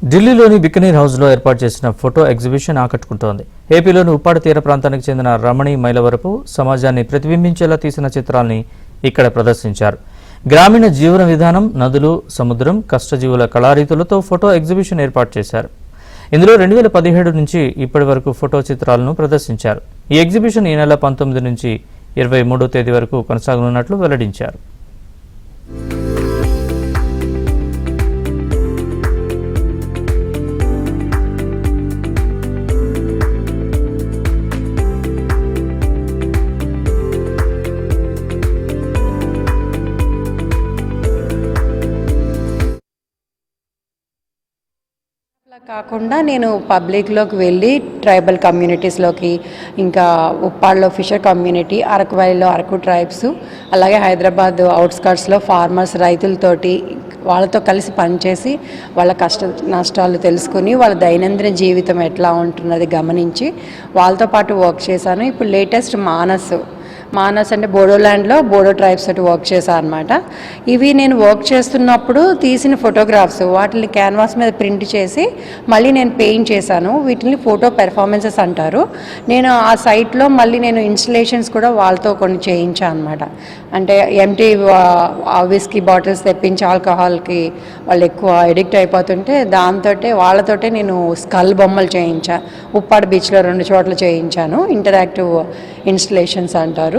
ఢిల్లీలోని బికనీర్ హౌస్లో ఏర్పాటు చేసిన ఫోటో ఎగ్జిబిషన్ ఆకట్టుకుంటోంది. ఏపీలోని ఉప్పాడ తీర ప్రాంతానికి చెందిన రమణి మైలవరపు సమాజాన్ని ప్రతిబింబించేలా తీసిన చిత్రాల్ని ఇక్కడ ప్రదర్శించారు. గ్రామీణ జీవన విధానం, నదులు, సముద్రం, కష్టజీవుల కళారీతులతో ఫోటో ఎగ్జిబిషన్ ఏర్పాటు చేశారు. ఇందులో 2017 నుంచి ఇప్పటి వరకు ఫోటో చిత్రాలను ప్రదర్శించారు. ఈ ఎగ్జిబిషన్ ఈ నెల 19 నుంచి 23వ తేదీ వరకు కొనసాగనున్నట్లు వెల్లడించారు. కాకుండా నేను పబ్లిక్లోకి వెళ్ళి ట్రైబల్ కమ్యూనిటీస్లోకి, ఇంకా ఉప్పాడలో ఫిషర్ కమ్యూనిటీ, అరకు వ్యాలీలో అరకు ట్రైబ్స్, అలాగే హైదరాబాద్ అవుట్స్కట్స్లో ఫార్మర్స్ రైతులతోటి వాళ్ళతో కలిసి పనిచేసి వాళ్ళ కష్ట నష్టాలు తెలుసుకుని వాళ్ళ దైనందిన జీవితం ఎట్లా ఉంటున్నది గమనించి వాళ్ళతో పాటు వర్క్ చేశాను. ఇప్పుడు లేటెస్ట్ మానస్ అంటే బోడోల్యాండ్లో బోడో ట్రైబ్స్ తోటి వర్క్ చేశాను అనమాట. ఇవి నేను వర్క్ చేస్తున్నప్పుడు తీసిన ఫోటోగ్రాఫ్స్, వాటిని క్యాన్వాస్ మీద ప్రింట్ చేసి మళ్ళీ నేను పెయింట్ చేశాను. వీటిని ఫోటో పెర్ఫార్మెన్సెస్ అంటారు. నేను ఆ సైట్లో మళ్ళీ నేను ఇన్స్టలేషన్స్ కూడా వాళ్ళతో కొన్ని చేయించాను అనమాట. అంటే ఎంటీ విస్కీ బాటిల్స్ తెప్పించి ఆల్కహాల్కి వాళ్ళు ఎక్కువ ఎడిక్ట్ అయిపోతుంటే వాళ్ళతోటే నేను స్కల్ బొమ్మలు చేయించాను. ఉప్పాడ బీచ్లో 2 చోట్ల చేయించాను. ఇంటరాక్టివ్ ఇన్స్టలేషన్స్ అంటారు.